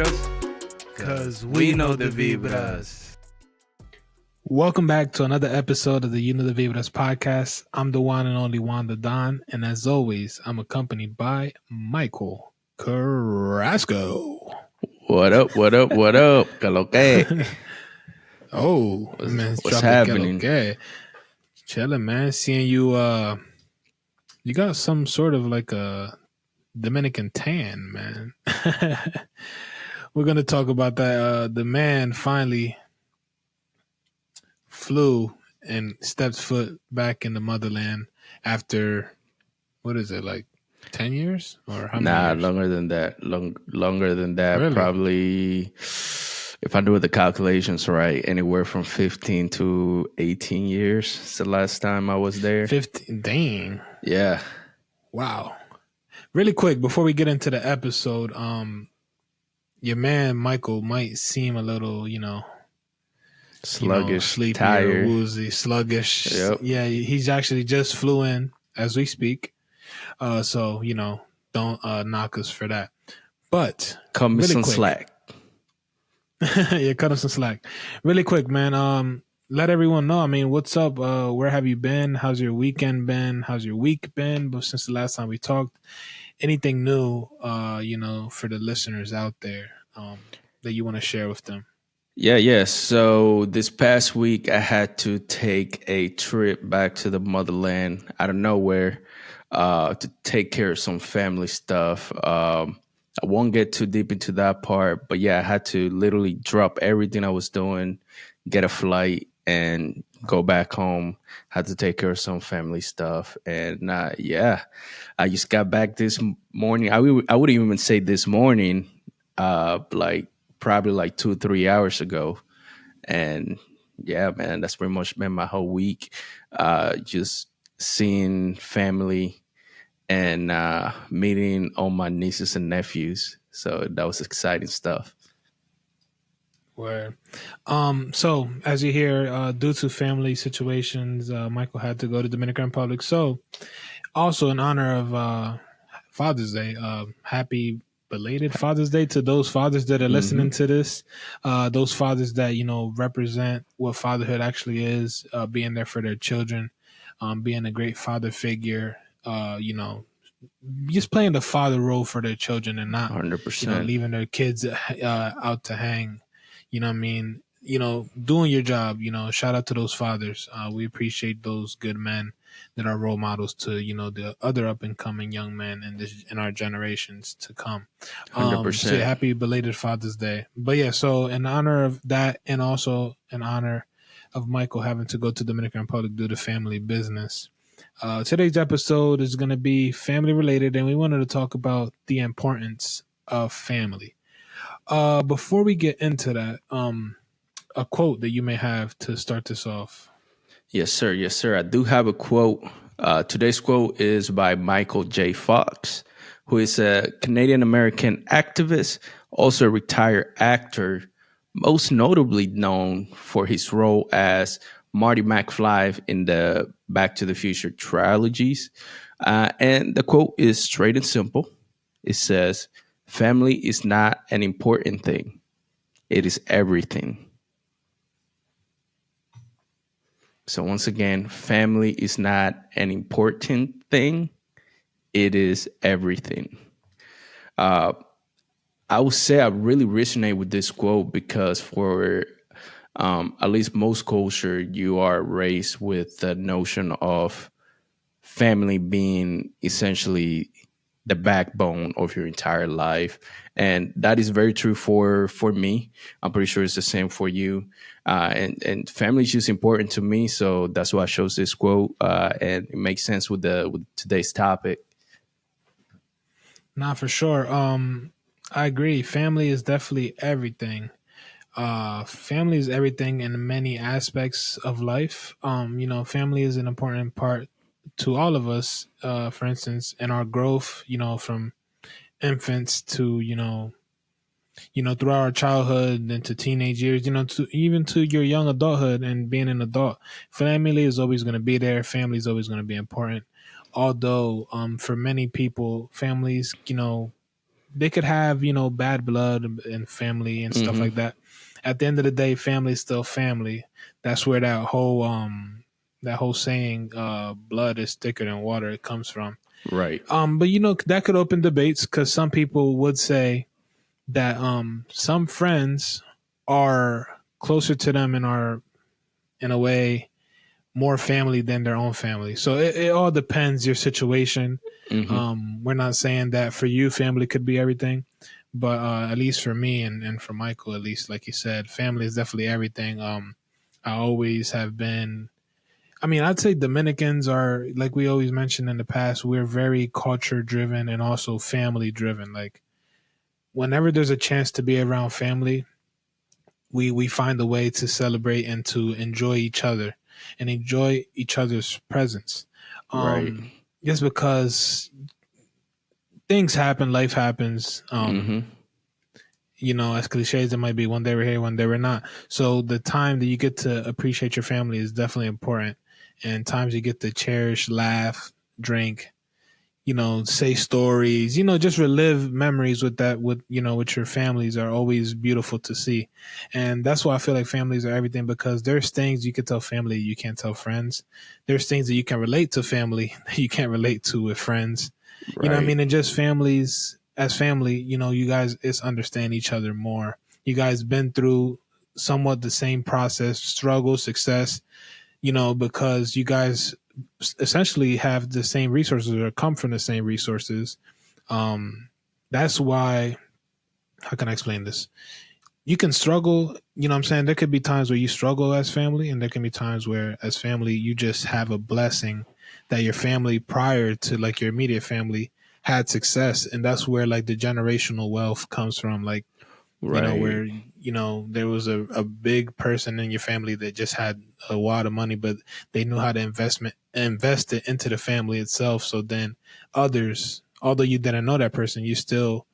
Vibras? Cause we know the Vibras. Welcome back to another episode of the You Know the Vibras podcast. I'm the one and only Juan the Don, and as always, I'm accompanied by Michael Carrasco. What up? Caloque. Oh, man, What's happening? Okay. Chilling, man. Seeing you, you got some sort of like a Dominican tan, man. We're going to talk about that. The man finally flew and stepped foot back in the motherland after, what is it, like 10 years? Or how many years? Longer than that. Longer than that. Really? Probably, if I do the calculations right, anywhere from 15 to 18 years. It's the last time I was there. 15? Dang. Yeah. Wow. Really quick, before we get into the episode, your man Michael might seem a little, Sluggish, sleepy, tired, or woozy, sluggish. Yep. Yeah, he's actually just flew in as we speak. So, don't knock us for that. But cut me really some quick. slack. Yeah, cut him some slack. Really quick, man. Let everyone know. I mean, what's up? Where have you been? How's your weekend been? How's your week been? But since the last time we talked, anything new, for the listeners out there that you want to share with them? Yeah. So this past week, I had to take a trip back to the motherland out of nowhere to take care of some family stuff. I won't get too deep into that part, but yeah, I had to literally drop everything I was doing, get a flight, and go back home. Had to take care of some family stuff, and I just got back this morning. I wouldn't even say this morning, probably like 2-3 hours ago, and yeah, man, that's pretty much been my whole week. Just seeing family and meeting all my nieces and nephews. So that was exciting stuff. Where, so as you hear, due to family situations, Michael had to go to Dominican Republic. So, also in honor of Father's Day, happy belated Father's Day to those fathers that are listening to this. Those fathers that represent what fatherhood actually is, being there for their children, being a great father figure. Just playing the father role for their children and not 100%. leaving their kids out to hang. You know what I mean? Doing your job. Shout out to those fathers. We appreciate those good men that are role models to the other up and coming young men in our generations to come. 100%. So happy belated Father's Day. But yeah, so in honor of that, and also in honor of Michael having to go to Dominican Republic due to family business, today's episode is going to be family related, and we wanted to talk about the importance of family. Before we get into that, a quote that you may have to start this off. Yes, sir. I do have a quote. Today's quote is by Michael J. Fox, who is a Canadian-American activist, also a retired actor, most notably known for his role as Marty McFly in the Back to the Future trilogies. And the quote is straight and simple. It says, "Family is not an important thing. It is everything." So once again, family is not an important thing. It is everything. I would say I really resonate with this quote because for at least most culture, you are raised with the notion of family being essentially the backbone of your entire life. And that is very true for me. I'm pretty sure it's the same for you. And family is just important to me. So that's why I chose this quote. And it makes sense with today's topic. Nah, for sure. I agree. Family is definitely everything. Family is everything in many aspects of life. Family is an important part to all of us. For instance, in our growth, from infants to throughout our childhood into teenage years, to your young adulthood and being an adult. Family is always going to be there. Family is always going to be important. Although, for many people, families, they could have, you know, bad blood and family and stuff like Mm-hmm. that. At the end of the day, family is still family. That's where that whole saying, blood is thicker than water, it comes from. Right. But you know, that could open debates because some people would say that some friends are closer to them and are in a way more family than their own family. So it all depends your situation. Mm-hmm. We're not saying that for you, family could be everything, but at least for me and for Michael, at least, like you said, family is definitely everything. I always have been. I mean, I'd say Dominicans are, like we always mentioned in the past, we're very culture driven and also family driven. Like whenever there's a chance to be around family, we find a way to celebrate and to enjoy each other and enjoy each other's presence. Right. Just because things happen, life happens. Mm-hmm. You know, as cliche as it might be, one day we're here, one day we're not. So the time that you get to appreciate your family is definitely important. And times you get to cherish, laugh, drink, you know, say stories, you know, just relive memories with that, with, you know, with your families are always beautiful to see. And that's why I feel like families are everything, because there's things you can tell family you can't tell friends. There's things that you can relate to family that you can't relate to with friends. You know what I Right. mean? And just families, as family, you know, you guys it's understand each other more. You guys been through somewhat the same process, struggle, success, you know, because you guys essentially have the same resources or come from the same resources. That's why, how can I explain this? You can struggle, you know what I'm saying? There could be times where you struggle as family, and there can be times where, as family, you just have a blessing that your family prior to like your immediate family had success. And that's where like the generational wealth comes from. Like, you know, Right. where, you know, there was a big person in your family that just had a lot of money, but they knew how to invest it into the family itself. So then others, although you didn't know that person, you still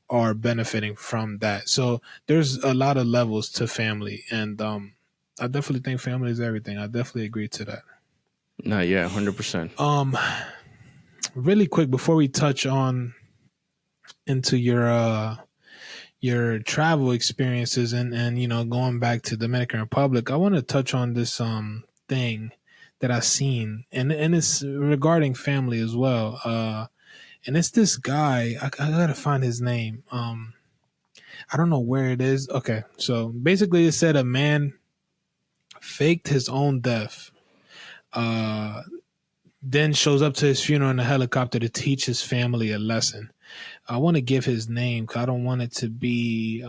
are benefiting from that. So there's a lot of levels to family, and I definitely think family is everything. I definitely agree to that. No, yeah, 100%. Um, really quick before we touch on into your travel experiences and you know, going back to Dominican Republic, I want to touch on this thing that I seen, and it's regarding family as well. And it's this guy. I gotta find his name. I don't know where it is. Okay, so basically, it said a man faked his own death. Uh, then shows up to his funeral in a helicopter to teach his family a lesson. I want to give his name because I don't want it to be.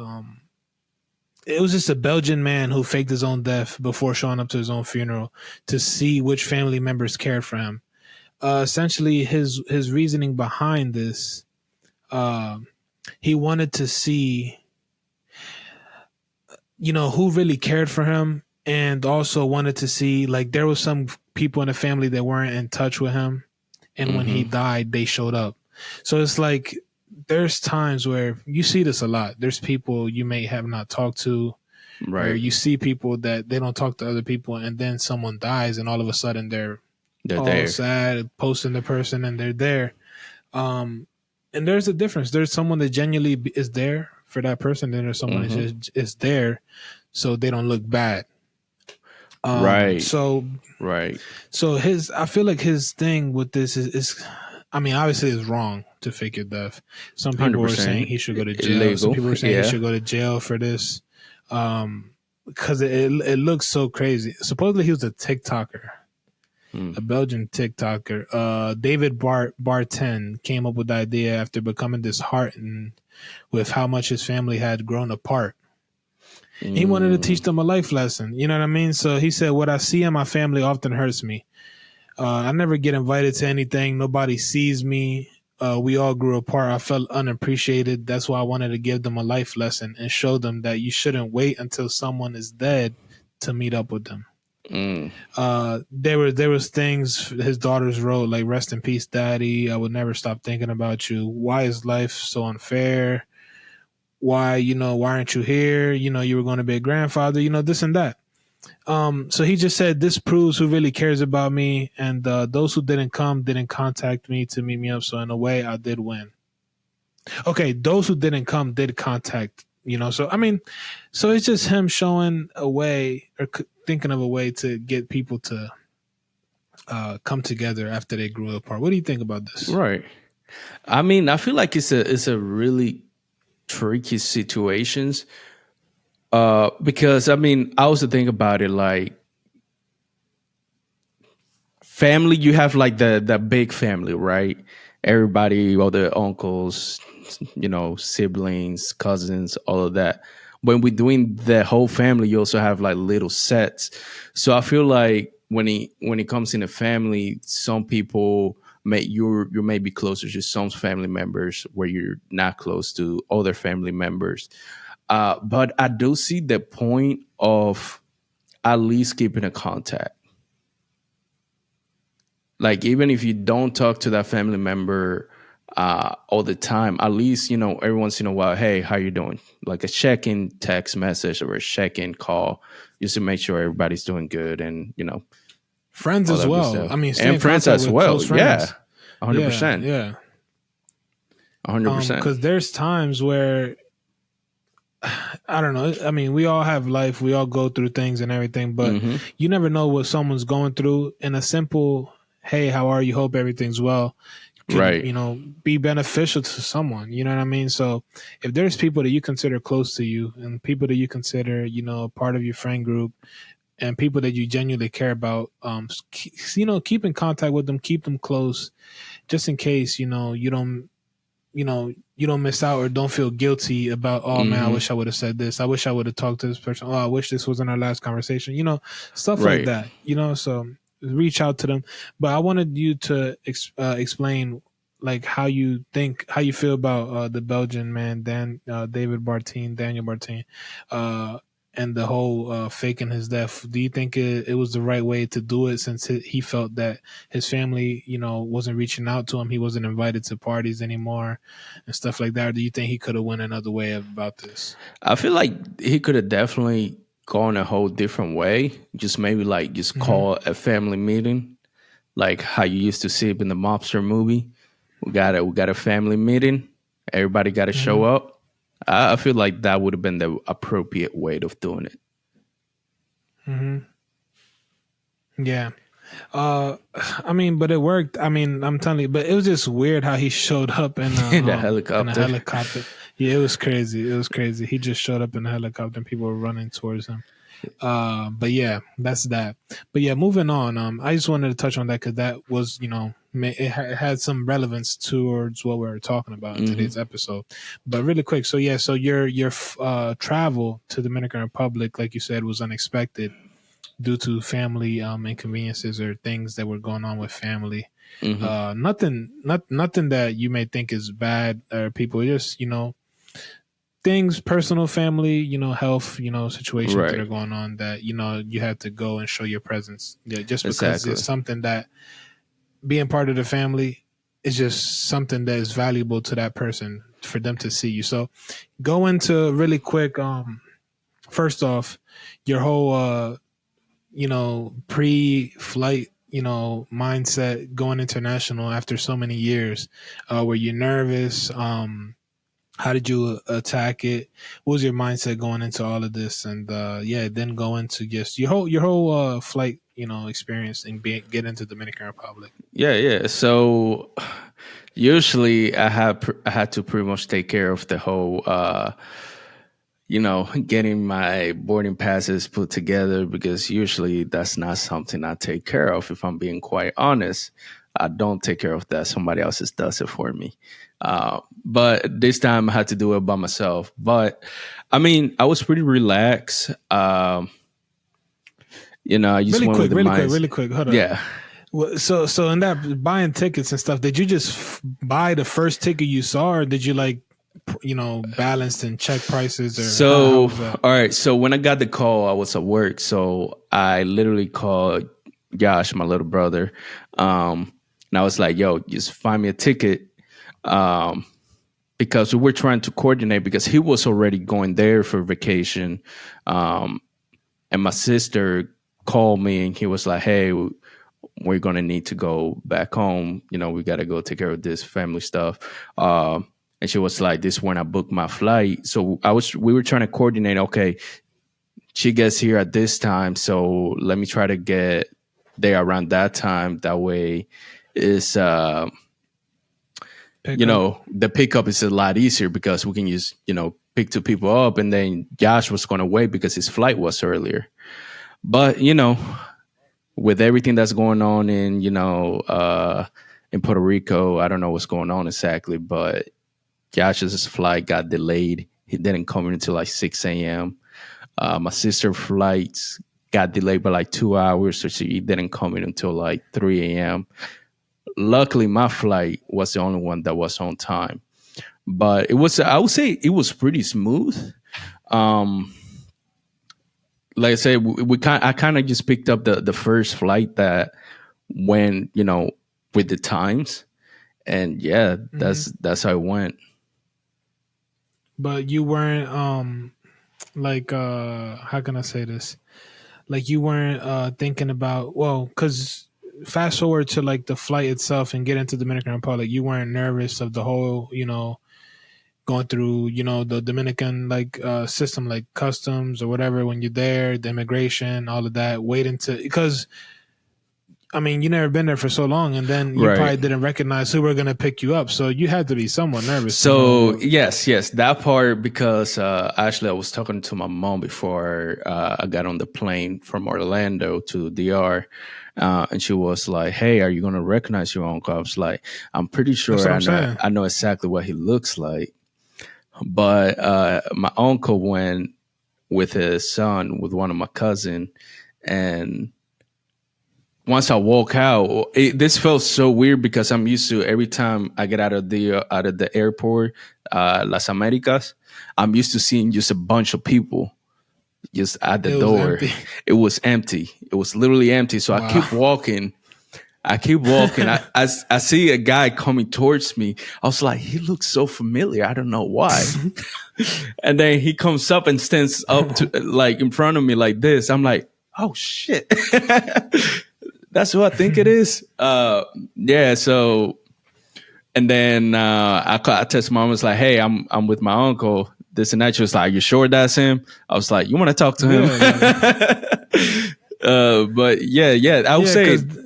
It was just a Belgian man who faked his own death before showing up to his own funeral to see which family members cared for him. Essentially, his reasoning behind this, uh, he wanted to see, you know, who really cared for him, and also wanted to see like there was some people in the family that weren't in touch with him, and when he Mm-hmm. died, they showed up. So it's like there's times where you see this a lot. There's people you may have not talked to, where Right. you see people that they don't talk to other people, and then someone dies and all of a sudden they're They're all there. sad posting the person and they're there. um and there's a difference. There's someone that genuinely is there for that person, then there's someone that Mm-hmm. just is there so they don't look bad. um Right. so Right. so his, I feel like his thing with this is I mean, obviously it's wrong to fake your death. Some people were saying 100% he should go to jail. Some illegal. people were saying he Yeah. should go to jail for this. Because it looks so crazy. Supposedly he was a TikToker, Mm. a Belgian TikToker. David Barten came up with the idea after becoming disheartened with how much his family had grown apart. He wanted to teach Mm. them a life lesson. You know what I mean? So he said, "What I see in my family often hurts me. I never get invited to anything. Nobody sees me. We all grew apart. I felt unappreciated. That's why I wanted to give them a life lesson and show them that you shouldn't wait until someone is dead to meet up with them." Mm. There was things his daughters wrote like, "Rest in peace, Daddy. I would never stop thinking about you. Why is life so unfair? Why, you know, why aren't you here? You know, you were going to be a grandfather. You know, this and that." So he just said, "This proves who really cares about me, and those who didn't come didn't contact me to meet me up. So in a way, I did win." Okay, those who didn't come did contact. So I mean, so it's just him showing a way or thinking of a way to get people to come together after they grew apart. What do you think about this? Right. I mean, I feel like it's a really tricky situations. Because I mean, I also think about it like family. You have like the big family, right? Everybody, all the uncles, siblings, cousins, all of that. When we're doing the whole family, you also have like little sets. So I feel like when it comes in a family, some people you may be closer to some family members where you're not close to other family members. But I do see the point of at least keeping a contact. Like even if you don't talk to that family member all the time, at least every once in a while, hey, how you doing? Like a check-in text message or a check-in call, just to make sure everybody's doing good and Friends all as that good well. stuff. I mean, stay And in friends contact as with well. close Yeah, friends. one hundred Yeah, percent, yeah. 100%. Because there's times where I don't know. I mean, we all have life. We all go through things and everything, but Hmm. you never know what someone's going through. And a simple, "Hey, how are you? Hope everything's well," could Right. be beneficial to someone. You know what I mean? So if there's people that you consider close to you and people that you consider part of your friend group and people that you genuinely care about, keep in contact with them, keep them close, just in case you don't miss out or don't feel guilty about, oh man, I Hmm. wish I would have said this, I wish I would have talked to this person, oh, I wish this wasn't our last conversation, stuff like Right. that, so reach out to them. But I wanted you to explain like how you feel about the Belgian man, Daniel Bartine, uh and the whole faking his death. Do you think it was the right way to do it, since he felt that his family, wasn't reaching out to him, he wasn't invited to parties anymore and stuff like that? Or do you think he could have went another way about this? I feel like he could have definitely gone a whole different way. Just maybe like just Hmm. call a family meeting, like how you used to see it in the mobster movie. We got a family meeting. Everybody got to show Hmm. up. I feel like that would have been the appropriate way of doing it. Hmm. Yeah. Uh, I mean, but it worked. I mean, I'm telling you, but it was just weird how he showed up In the in a helicopter. helicopter. Yeah, it was crazy. It was crazy. He just showed up in a helicopter and people were running towards him. But yeah, that's that. But yeah, moving on. I just wanted to touch on that because that was, it had some relevance towards what we were talking about in Hmm. today's episode. But really quick, so yeah, so your travel to the Dominican Republic, like you said, was unexpected due to family inconveniences or things that were going on with family. Hmm. Nothing that you may think is bad or people, just things, personal, family, health, situations that Right. are going on that you have to go and show your presence. Yeah, just because it's Exactly. something that being part of the family is just something that is valuable to that person for them to see you. So go into really quick. First off, your whole pre-flight mindset going international after so many years. Were you nervous? How did you attack it? What was your mindset going into all of this? And yeah, then go into just your whole flight, experience and get into Dominican Republic. Yeah, yeah. So usually I had to pretty much take care of the whole getting my boarding passes put together, because usually that's not something I take care of. If I'm being quite honest, I don't take care of that. Somebody else just does it for me. But this time I had to do it by myself. But I mean, I was pretty relaxed. I just Really went with quick, the really quick, minds. really quick. Hold up. Yeah. So in that buying tickets and stuff, did you just buy the first ticket you saw, or did you like balance and check prices, or how So, was that? all right. So when I got the call, I was at work. So I literally called Josh, my little brother. And I was like, yo, just find me a ticket. Um, because we were trying to coordinate, because he was already going there for vacation. Um, and my sister called me and he was like, hey, we're going to need to go back home. We got to go take care of this family stuff. and she was like, "This when I booked my flight." So we were trying to coordinate. Okay, she gets here at this time, so let me try to get there around that time. That way, is Pick up. the pickup is a lot easier because we can use pick two people up, and then Josh was going to wait because his flight was earlier. But with everything that's going on in Puerto Rico, I don't know what's going on exactly, but Josh's flight got delayed. He didn't come in until like 6 a.m. My sister's flights got delayed by like 2 hours, so she didn't come in until like 3 a.m. Luckily, my flight was the only one that was on time, but I would say it was pretty smooth. Um, like I said, I kind of just picked up the first flight that went, with the times, and yeah, Hmm. that's how it went. But you weren't like how can I say this? Like you weren't thinking about, well, because fast forward to like the flight itself and get into Dominican Republic, you weren't nervous of the whole, going through, the Dominican like system, like customs or whatever, when you're there, the immigration, all of that, waiting to, because I mean, you never been there for so long, and then you Right. probably didn't recognize who were gonna pick you up, so you had to be somewhat nervous to know So who. yes, that part, because actually I was talking to my mom before I got on the plane from Orlando to DR, and she was like, "Hey, are you gonna recognize your uncle?" I was like, "I'm pretty That's sure what I'm saying. I know exactly what he looks like." But my uncle went with his son, with one of my cousin, and once I walk out, this felt so weird because I'm used to every time I get out of the airport, Las Americas, I'm used to seeing just a bunch of people just at the It was door. empty. It was empty. It was literally empty. So I Wow. keep walking. I keep walking. I see a guy coming towards me. I was like, he looks so familiar. I don't know why. And then he comes up and stands up to like in front of me like this. I'm like, oh shit. That's who I think it is. Yeah. So, and then I text mom. I was like, "Hey, I'm with my uncle. This and that." She was like, "You sure that's him?" I was like, "You want to talk to him?" Yeah, like But yeah, I would yeah, say because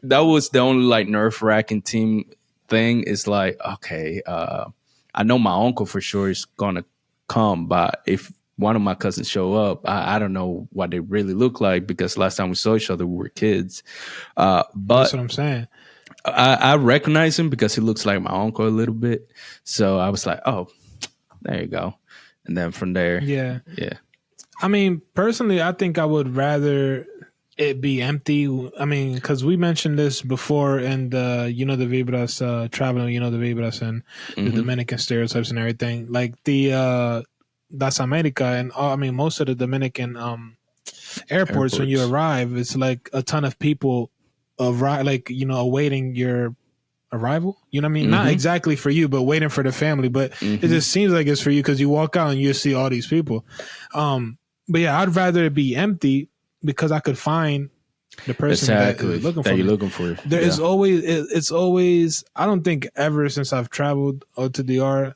that was the only like nerve wracking team thing. Is like, okay, I know my uncle for sure is gonna come, but if one of my cousins show up, I don't know what they really look like because last time we saw each other we were kids. that's But what I'm saying. I recognize him because he looks like my uncle a little bit. So I was like, oh, there you go. And then from there, Yeah, yeah. I mean, personally, I think I would rather it be empty. I mean, because we mentioned this before in the the Vibras traveling, the Vibras and the Hmm. Dominican stereotypes and everything. Like the Das America and I mean most of the Dominican airports when you Airports. arrive, it's like a ton of people arrive, like awaiting your arrival. You know what I mean? Not Hmm. exactly for you, but waiting for the family. But it Hmm. just seems like it's for you because you walk out and you see all these people. But yeah, I'd rather it be empty because I could find the person that is Exactly. looking That for you're me. looking for. There is Yeah. always it's always. I don't think ever since I've traveled to DR,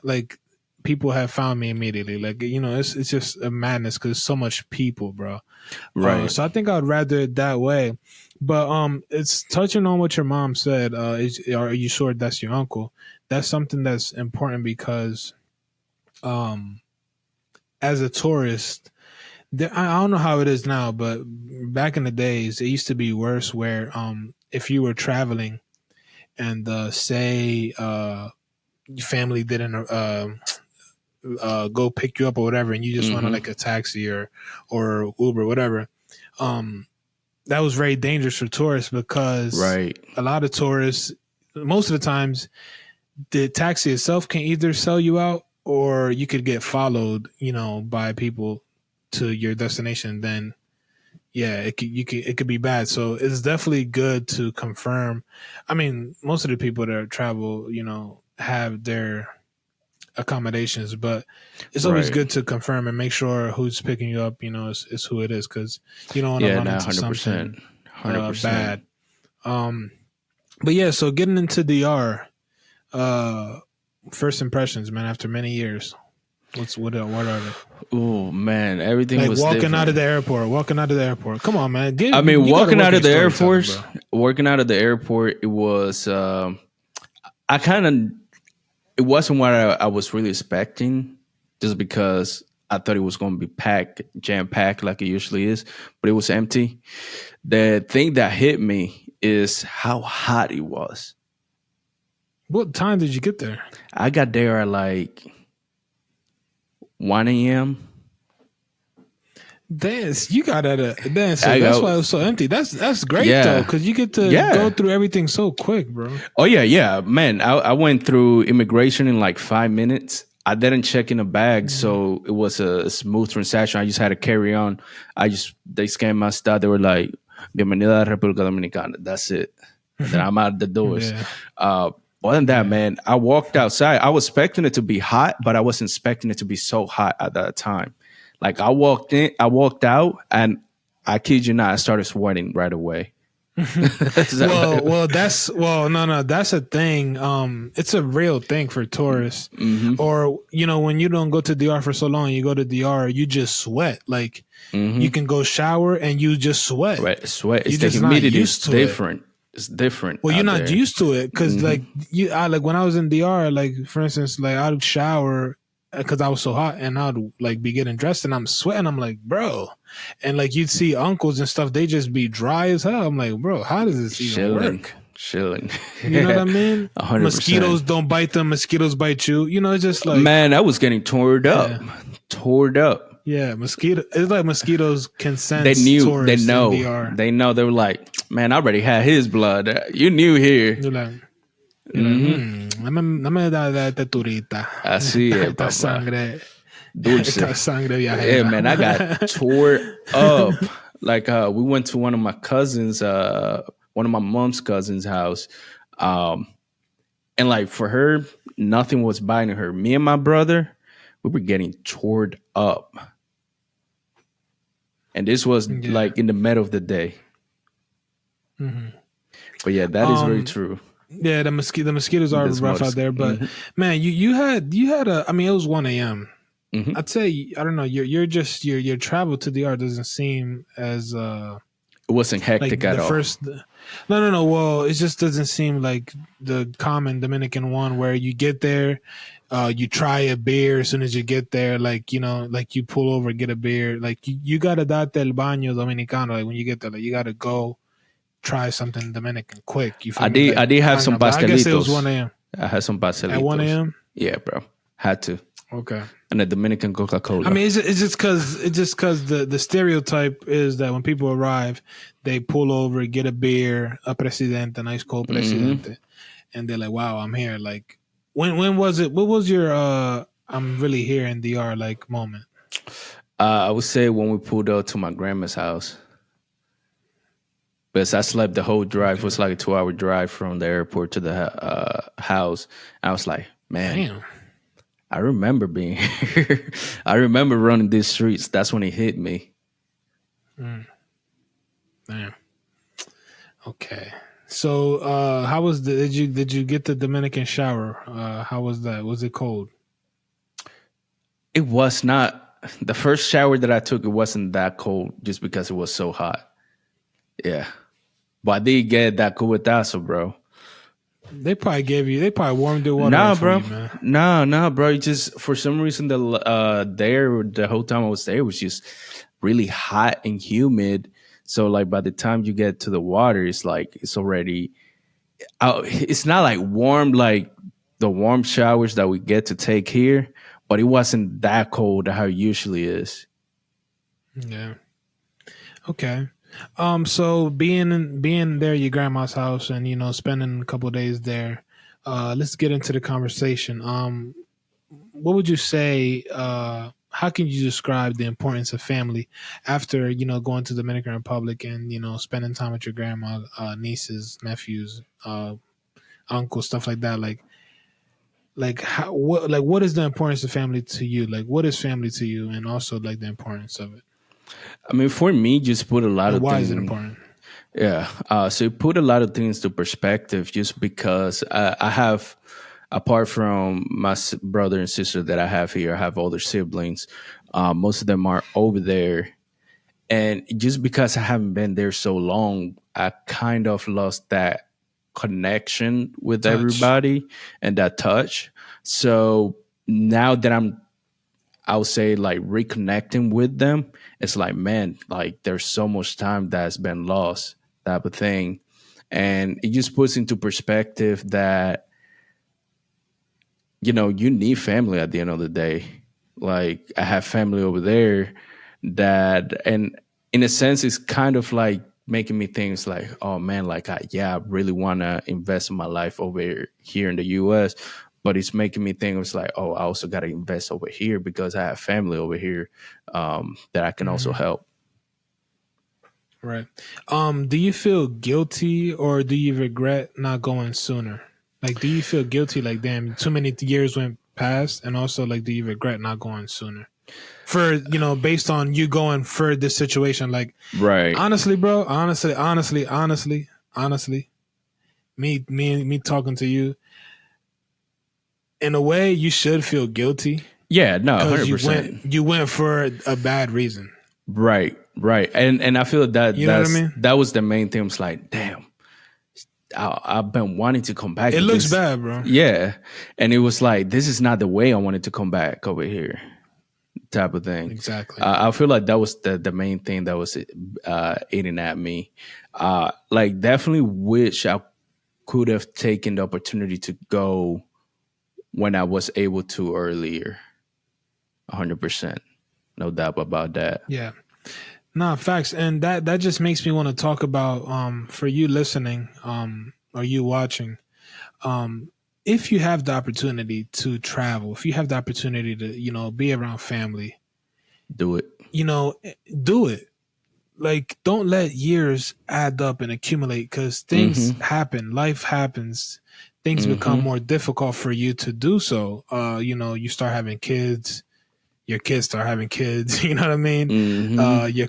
like people have found me immediately. Like it's just a madness because so much people, bro. Right. So I think I'd rather it that way. But it's touching on what your mom said. Are you sure that's your uncle? That's something that's important because um, as a tourist, I don't know how it is now, but back in the days, it used to be worse. Where if you were traveling and say your family didn't go pick you up or whatever, and you just went on Hmm. like a taxi or Uber, whatever. Um, that was very dangerous for tourists because Right. a lot of tourists, most of the times, the taxi itself can either sell you out or you could get followed, by people to your destination. Then yeah, it could be bad. So it's definitely good to confirm. I mean, most of the people that travel, have their accommodations, but it's always Right. good to confirm and make sure who's picking you up, is who it is because you don't want to Yeah. run Nah. into 100%. something 100%. bad. Um, but yeah, so getting into DR, uh, First impressions, man. After many years, what are they? Oh man, everything Like was walking out of different. the airport. Walking out of the airport. Come on, man. I mean, You got to walking work out on of your the Air storytelling, Force, bro. working out of the airport, it was. I kind of. It wasn't what I was really expecting, just because I thought it was going to be packed, jam packed, like it usually is, but it was empty. The thing that hit me is how hot it was. What time did you get there? I got there at like 1 a.m. Dance, you got at a dance, so I that's go, why it was so empty. That's great though, yeah, because you get to go yeah. through everything so quick, bro. Oh yeah, yeah, man. I went through immigration in like 5 minutes. I didn't check in a bag, Mhm. so it was a smooth transaction. I just had to carry on. They scanned my stuff. They were like, "Bienvenida a República Dominicana." That's it. And then I'm out the doors. Yeah, Uh, Other than that, yeah. man, I walked outside. I was expecting it to be hot, but I wasn't expecting it to be so hot at that time. Like I walked out, and I kid you not, I started sweating right away. No, no, that's a thing. It's a real thing for tourists, Hmm. or when you don't go to DR for so long, you go to DR, you just sweat. Like you Hmm. can go shower and you just sweat. Right, sweat. It's You're the just not humidity is used to it. different. It's different Well, you're out not there. used to it because Hmm. like when I was in DR, like for instance, like I'd shower because I was so hot and I'd like be getting dressed and I'm sweating. I'm like, bro, and like you'd see uncles and stuff, they just be dry as hell. I'm like, bro, how does this even Chilling, work? chilling. You know what I mean? 100%. Mosquitoes don't bite them. Mosquitoes bite you. It's just like, Man, I was getting torn yeah, up, torn up. yeah. Mosquito. It's like mosquitoes can They sense knew. They tourists in know. DR. They know. They were like, man, I already had his blood. You knew here. You're like, Hmm. no me da esta turita, Así es, esta papá. sangre, Dulce. esta sangre Yeah, viajera. man, I got tore up. Like we went to one of my cousins, one of my mom's cousins' house. Um, and like for her, nothing was biting her. Me and my brother, we were getting tore up. And this was Yeah. like in the middle of the day. Hmm. But yeah, that is very Um. true. Yeah. The mosquitoes are This rough out most. there, but man, you had a. I mean, it was 1 a.m. Hmm. I'd say I don't know. Your travel to the art doesn't seem as It wasn't like hectic at the all. first. No. Well, it just doesn't seem like the common Dominican one where you get there, you try a beer as soon as you get there. Like like you pull over, get a beer. Like you gotta date el baño dominicano. Like when you get there, like you gotta go try something Dominican quick. You feel me? I Like did I have don't some know, but I guess it was pastelitos. 1 a.m. I had some At 1 pastelitos. a.m. Yeah, bro. Had to. Okay. And a Dominican Coca I Cola. mean, it's just because the stereotype is that when people arrive, they pull over, get a beer, a presidente, nice cold Hmm. presidente, and they're like, "Wow, I'm here." Like, when was it? What was your "I'm really here in DR" like moment? I would say when we pulled up to my grandma's house. Because I slept the whole drive. It Okay. was like a 2 hour drive from the airport to the house. I was like, man, Damn. I remember being here. I remember running these streets. That's when it hit me. Mm, damn. Okay. So, how was did you get the Dominican shower? How was that? Was it cold? It was not the first shower that I took. It wasn't that cold just because it was so hot. Yeah, but I did get that cubetazo, bro. They probably warmed the water up Nah, for bro. you, man. Nah, bro. It just for some reason the whole time I was there it was just really hot and humid. So like by the time you get to the water, it's like it's already out. It's not like warm like the warm showers that we get to take here, but it wasn't that cold how it usually is. Yeah. Okay. So being there at your grandma's house and spending a couple of days there, let's get into the conversation. What would you say? How can you describe the importance of family after going to the Dominican Republic and spending time with your grandma, nieces, nephews, uncles, stuff like that? Like what is the importance of family to you? Like what is family to you, and also like the importance of it, I mean, for me, just put a lot and of why is it things. important? Yeah. So it put a lot of things to perspective just because I have apart from my brother and sister that I have here, I have older siblings. Most of them are over there, and just because I haven't been there so long, I kind of lost that connection with Touch. everybody and that touch. So now that I would say like reconnecting with them, it's like, man, like there's so much time that's been lost, type of thing. And it just puts into perspective that, you need family at the end of the day. Like I have family over there that, and in a sense, it's kind of like making me think it's like, oh man, like I really want to invest in my life over here in the US. But it's making me think it's like, oh, I also got to invest over here because I have family over here that I can also Hmm. help. Right. Do you feel guilty or do you regret not going sooner? Like, do you feel guilty? Like, damn, too many years went past, and also like, do you regret not going sooner? For based on you going for this situation, like Right. honestly, bro, honestly, me talking to you, in a way, you should feel guilty Yeah, no, because 100%. you went for a bad reason. Right, right. And I feel that You know what I mean? that was the main thing. It's like, damn, I've been wanting to come back, It but looks this, bad, bro. yeah. And it was like, this is not the way I wanted to come back over here, type of thing. Exactly. I feel like that was the main thing that was eating at me. Like, definitely wish I could have taken the opportunity to go when I was able to earlier. 100%. No doubt about that. Yeah. Nah, facts, and that just makes me want to talk about for you listening or you watching, um if you have the opportunity to travel, if you have the opportunity to be around family, Do it. you know do it. Like, don't let years add up and accumulate, because things Mm-hmm. happen, life happens, things become Mm-hmm. more difficult for you to do so. You start having kids, your kids start having kids. You know what I mean? Mm-hmm. Your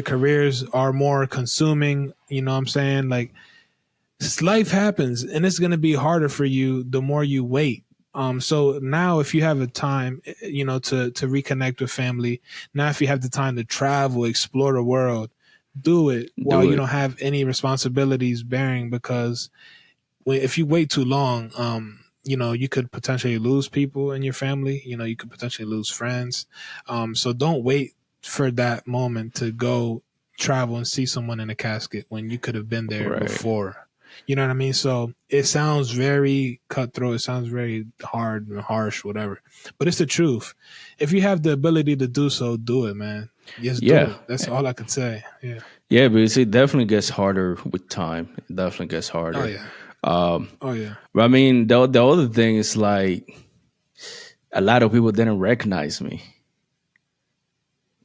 careers are more consuming. You know what I'm saying? Like, life happens, and it's going to be harder for you the more you wait. So now, if you have a time, to reconnect with family, now if you have the time to travel, explore the world, do it while Do you it. don't have any responsibilities bearing, because if you wait too long, you could potentially lose people in your family. You could potentially lose friends. So don't wait for that moment to go travel and see someone in a casket when you could have been there Right. before. You know what I mean? So it sounds very cutthroat. It sounds very hard and harsh, whatever. But it's the truth. If you have the ability to do so, do it, man. Just do Yeah. it. That's all I could say. Yeah. Yeah, because it definitely gets harder with time. It definitely gets Oh harder. yeah. Um, Oh yeah. but I mean, the other thing is like a lot of people didn't recognize me.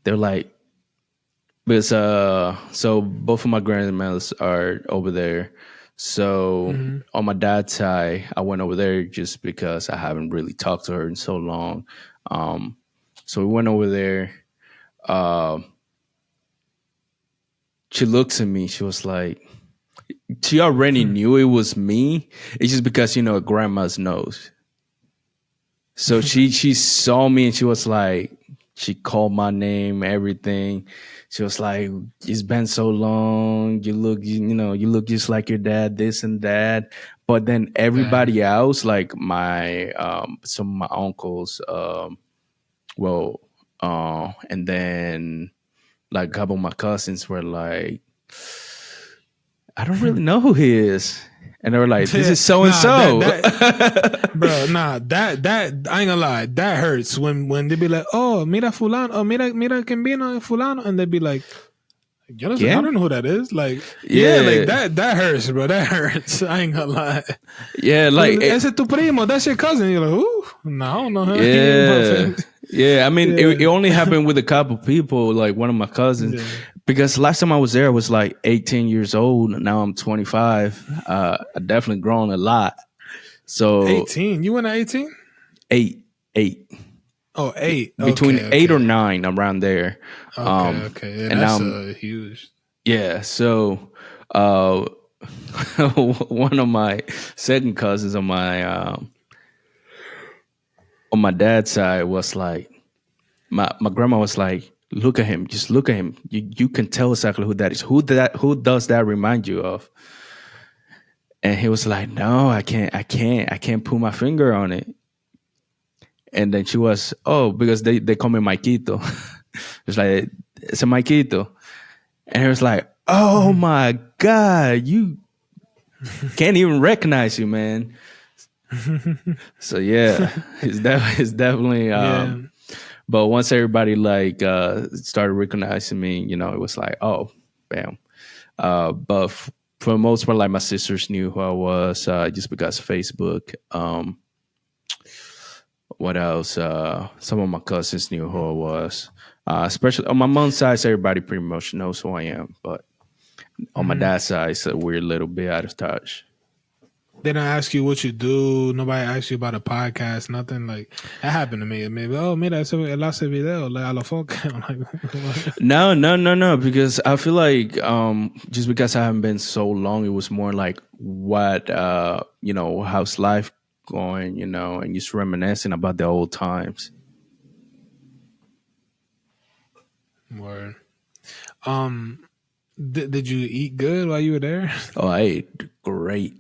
They're like, because so both of my grandmothers are over there. So Hmm. on my dad's side, I went over there just because I haven't really talked to her in so long. Um, so we went over there. Um, she looked at me. She was like, she already knew it was me. It's just because grandma's nose. So she saw me and she was like, she called my name, everything. She was like, "It's been so long. You look just like your dad, this and that." But then Damn. everybody else, like my some of my uncles, well, and then like a couple of my cousins were like, "I don't really know who he is," and they were like, "This is so and Nah, that so." that bro, nah, that I ain't gonna lie, that hurts when they be like, oh, mira fulano, oh, mira quien vino fulano, and they be like, I Again? don't know who that is. Like, yeah, like Yeah, that hurts, bro. That hurts. I ain't gonna lie. yeah, But like ese tu primo, that's your cousin. You're like, ooh, no, I don't know him. He ain't my yeah, family. yeah. I mean, Yeah, it only happened with a couple people, like one of my cousins, yeah. because last time I was there, I was like 18 years old. Now I'm 25. I definitely grown a lot. So 18. You went at 18? eight, eight, Oh, eight. between Okay, 8 or okay. 9 around there. Okay, okay. Yeah, And now that's I'm huge. yeah. So, uh, one of my second cousins on my dad's side was like, my grandma was like, look at him, just look at him. You can tell exactly who that is. Who does that remind you of? And he was like, no, I can't put my finger on it. And then she was, oh, because they call me Maikito. It's like, it's a Maikito. And he was like, oh Mhm. my God, you can't even recognize you, man. So yeah, it's definitely Yeah. but once everybody like started recognizing me, it was like, oh, bam. But for the most part, like my sisters knew who I was just because of Facebook. What else? Some of my cousins knew who I was. Especially on my mom's side, everybody pretty much knows who I am. But on my Mhm. dad's side, it's a weird little bit out of touch. They don't ask you what you do. Nobody asks you about a podcast. Nothing like that happened to me. Maybe mira ese video a lo foca. I'm like, what? No, no, no, no. Because I feel like just because I haven't been so long, it was more like what how's life going, and just reminiscing about the old times. Word. Um, did you eat good while you were there? Oh, I ate great.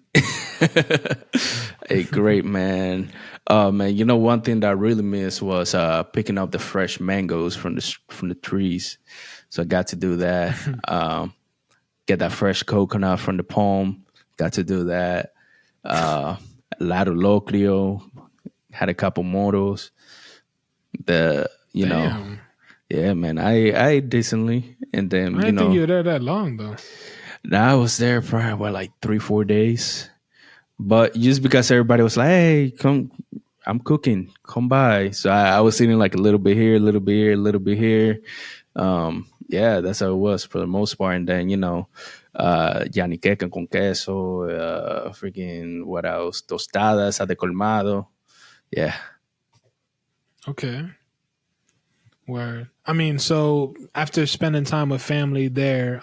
Ate great, man. Man, one thing that I really missed was picking up the fresh mangoes from the trees. So I got to do that. Get that fresh coconut from the palm. Got to do that. Uh, Lado Locrio. Had a couple motos. The Damn, yeah, man. I ate decently, and I then didn't think you were there that long though. now I was there for like 3 4 days. But just because everybody was like, "Hey, come, I'm cooking, come by," so I was eating like a little bit here, a little bit here, a little bit here. Yeah, that's how it was for the most part. And then yaniqueca con queso, freaking what else? Tostadas, a de colmado. Yeah, Okay, where I mean, so after spending time with family there,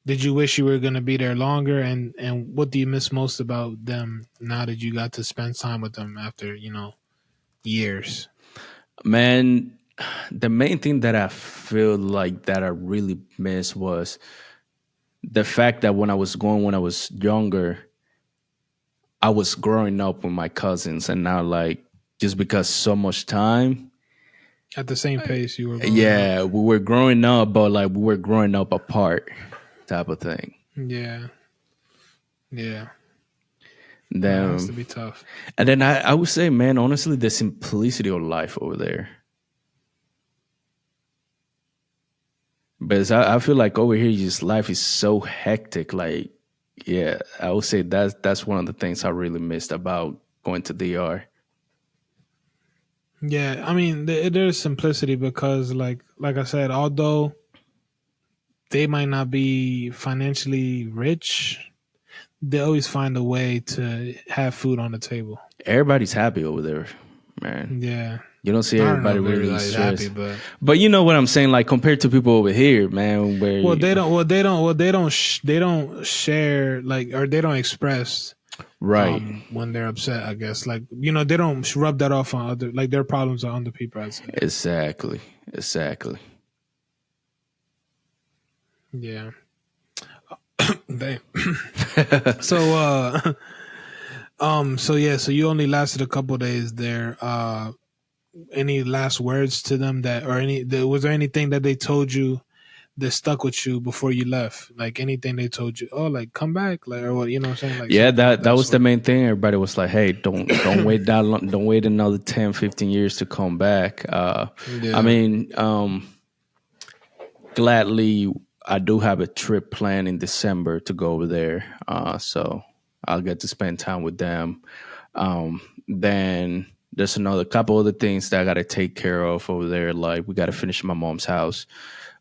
did you wish you were gonna be there longer? And what do you miss most about them now that you got to spend time with them after years? man. The main thing that I feel like that I really miss was the fact that when I was younger, I was growing up with my cousins, and now like just because so much time, At the same pace you were growing up. yeah, we were growing up, but like we were growing up apart, type of thing. Yeah, yeah. That has to Then be tough. and then I would say, man, honestly, the simplicity of life over there. Because I feel like over here, just life is so hectic. Like, yeah, I would say that's one of the things I really missed about going to DR. Yeah, I mean, there's simplicity because, like I said, although they might not be financially rich, they always find a way to have food on the table. Everybody's happy over there, man. Yeah, You don't see I don't know everybody if really everybody's happy, stressed. but But you know what I'm saying? Like compared to people over here, man, well, where they don't. Well, they don't. Well, they don't share like, or they don't express right, when they're upset. I guess like they don't rub that off on other like their problems on other people. I'd say. exactly, exactly. Yeah. They. So so yeah, so you only lasted a couple days there. Any last words to them that or was there anything that they told you that stuck with you before you left? Like anything they told you, oh like come back, like or what what I'm saying? Like Yeah, something of that that was the sort. main thing. Everybody was like, "Hey, don't wait that long. Don't wait another 10, 15 years to come back." I Yeah. mean, gladly, I do have a trip planned in December to go over there. So I'll get to spend time with them. Then there's another couple other things that I got to take care of over there. Like we got to finish my mom's house.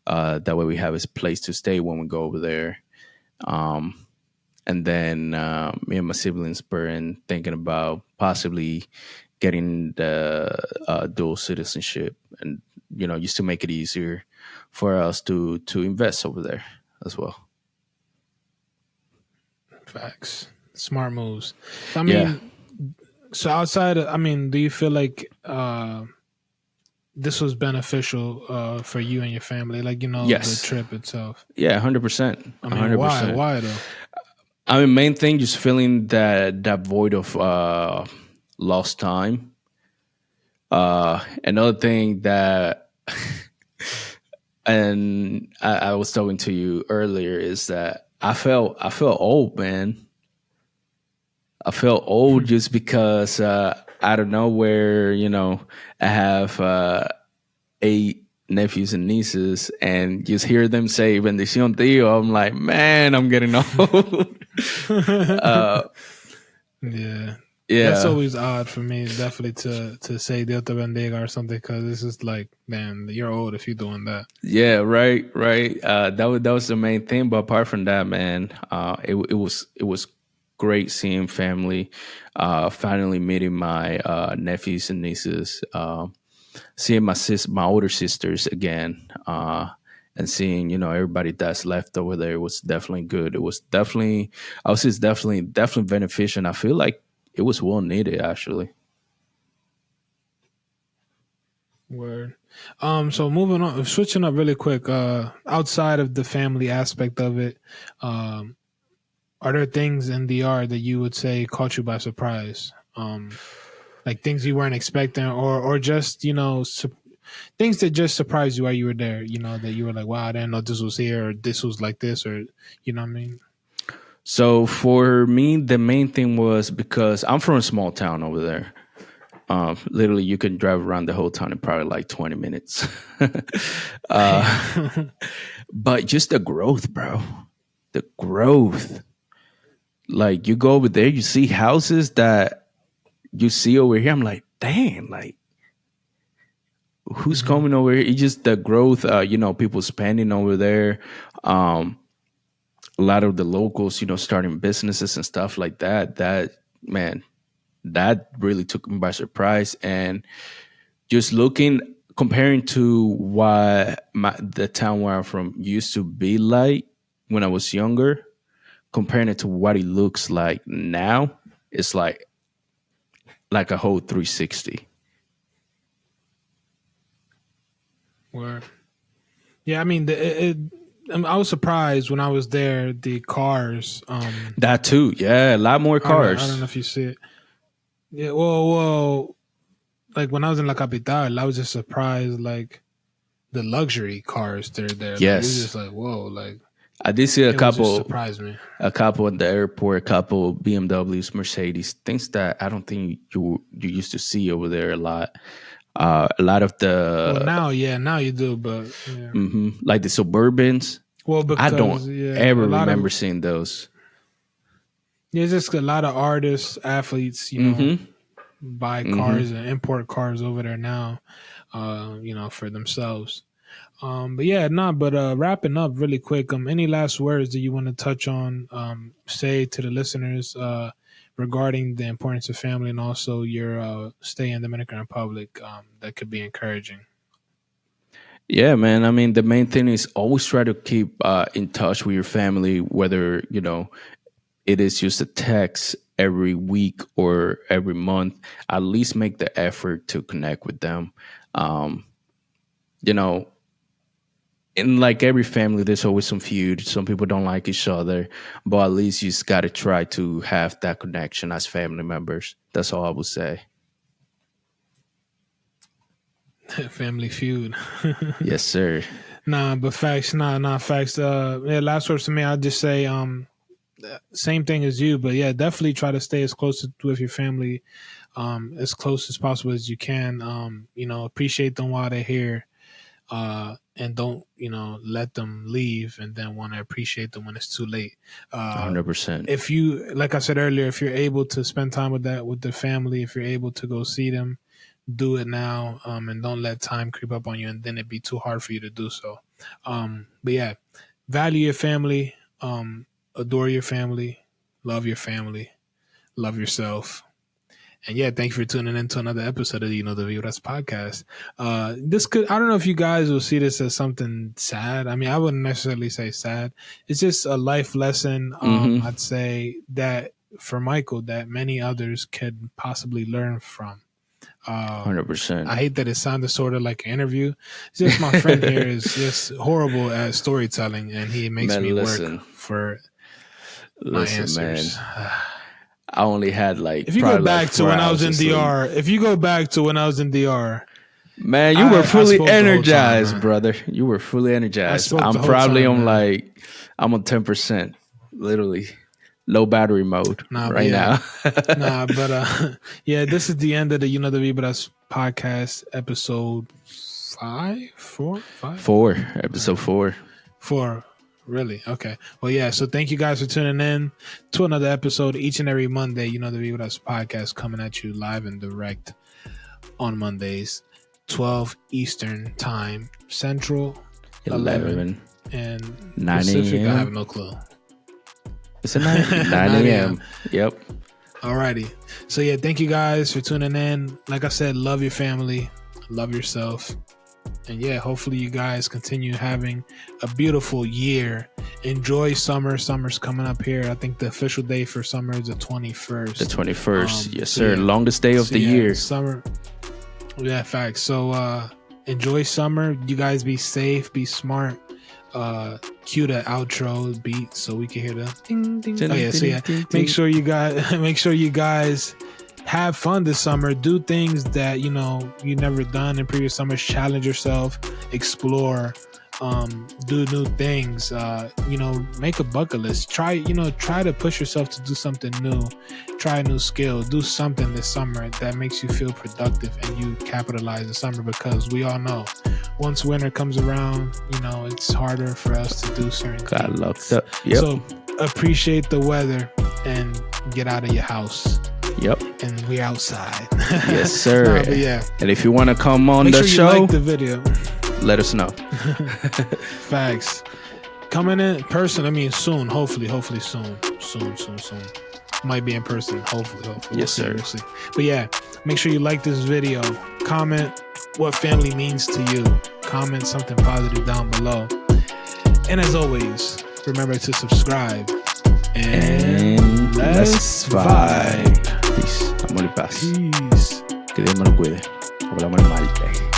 That way we have a place to stay when we go over there. Um, and then me and my siblings were in thinking about possibly getting the dual citizenship, and just to make it easier for us to invest over there as well. Facts. Smart moves. So, I Yeah. mean, so outside of, I mean, do you feel like this was beneficial for you and your family? Like, the Yes. trip itself. Yeah. 100%. I mean, why? 100%. Why though? I mean, main thing just feeling that void of lost time. Another thing that, and I was talking to you earlier, is that I felt old, man. I felt old just because out of nowhere, I have 8 nephews and nieces, and just hear them say "bendición tío." I'm like, man, I'm getting old. uh, Yeah. That's yeah, always odd for me, definitely to say Dios te bendiga or something, because it's just like, man, you're old if you're doing that. yeah, right, right. That was the main thing. But apart from that, man, it was great seeing family. Finally meeting my nephews and nieces. Seeing my older sisters again, and seeing everybody that's left over there was definitely good. It was definitely, I would say, it's definitely beneficial. And I feel like it was well needed, actually. Word. So moving on, switching up really quick. Outside of the family aspect of it, um, are there things in DR that you would say caught you by surprise? Like things you weren't expecting, or just things that just surprised you while you were there. That you were like, wow, I didn't know this was here, or this was like this, or you know what I mean? So for me, the main thing was because I'm from a small town over there. Literally, you can drive around the whole town in probably like 20 minutes. uh, Damn. but just the growth, bro. The growth. Like you go over there, you see houses that you see over here. I'm like, dang, like who's hmm coming over here? It's just the growth, people spending over there. Um, a lot of the locals, starting businesses and stuff like that. That, man, that really took me by surprise. And just comparing to what the town where I'm from used to be like when I was younger, comparing it to what it looks like now, it's like a whole 360. Where yeah, I mean, I was surprised when I was there. The cars. That too, yeah, a lot more I don't know cars. if you see it. Yeah. Well. Like when I was in La Capital, I was just surprised. Like the luxury cars that are there. Like it was Yes, just like whoa. Like I did see a it was just couple, surprised me. a couple at the airport, a couple BMWs, Mercedes, things that I don't think you used to see over there a lot. A lot of Well, the now, yeah, now you do, but yeah. like the Suburbans, Well, I don't because yeah, ever a lot remember of seeing those. there's just a lot of artists, athletes, Hmm. buy Hmm. cars and import cars over there now, for themselves. But yeah, nah. But wrapping up really quick. Any last words that you want to touch on? Say to the listeners regarding the importance of family and also your stay in Dominican Republic. That could be encouraging. Yeah, man. I mean, the main thing is always try to keep in touch with your family, whether it is just a text every week or every month. At least make the effort to connect with them. Um, you know, in like every family, there's always some feud. Some people don't like each other, but at least you just got to try to have that connection as family members. That's all I would say. Family feud. Yes, sir. Nah, but facts. Nah, facts. Yeah, last words to me. I'll just say, same thing as you, but yeah, definitely try to stay as close with your family, as close as possible as you can. Appreciate them while they're here, and don't let them leave and then want to appreciate them when it's too late. Uh, 100%. if you, like I said earlier, if you're able to spend time with the family, if you're able to go see them, do it now, and don't let time creep up on you, and then it'd be too hard for you to do so. But yeah, value your family, adore your family, love your family, love yourself, And yeah, thank you for tuning in to another episode of the Vibras podcast. This could, I don't know if you guys will see this as something sad. I mean, I wouldn't necessarily say sad. It's just a life lesson. Mm-hmm. I'd say that for Michael, that many others could possibly learn from. 100%. I hate that it sounded sort of like an interview. It's just my friend here is just horrible at storytelling, and he makes me work for my answers. Man. I only had like. If you go back to when I was in DR, man, you were fully energized, brother. You were fully energized. I'm probably on like, I'm on 10%, literally low battery mode now. Yeah, this is the end of the the Vibras podcast episode 4. Episode 4. 4. Really? Okay. Well, yeah. So thank you guys for tuning in to another episode each and every Monday. The Vibras podcast coming at you live and direct on Mondays, 12 Eastern time, Central 11 and 9 Pacific. a.m. I have no clue. It's a 9 a.m. Yep. Alrighty. So yeah, thank you guys for tuning in. Like I said, love your family, love yourself. And yeah, hopefully you guys continue having a beautiful year. Enjoy summer. Summer's coming up here. I think the official day for summer is the 21st. The 21st. Yes, sir. Yeah. Longest day of the year. Summer. Yeah, facts. So enjoy summer. You guys be safe, be smart. Cue the outro beat so we can hear the ding ding. Oh yeah, so yeah. Make sure you guys have fun this summer. Do things that you never done in previous summers. Challenge yourself, explore, do new things. Make a bucket list. Try to push yourself to do something new. Try a new skill. Do something this summer that makes you feel productive and you capitalize the summer, because we all know once winter comes around, it's harder for us to do certain things. Got locked up. Yep. So appreciate the weather and get out of your house. Yep. And we outside. Yes, sir. But yeah. And if you want to come on Make the sure show, you like the video. Let us know. Facts. Coming in person. I mean, soon. Hopefully soon. Soon. Might be in person. Hopefully. Yes, sir. We'll see. But yeah, make sure you like this video. Comment what family means to you. Comment something positive down below. And as always, remember to subscribe. And let's vibe. Peace. Amor y paz. Peace. Que Dios me lo cuide. Hablamos el martes.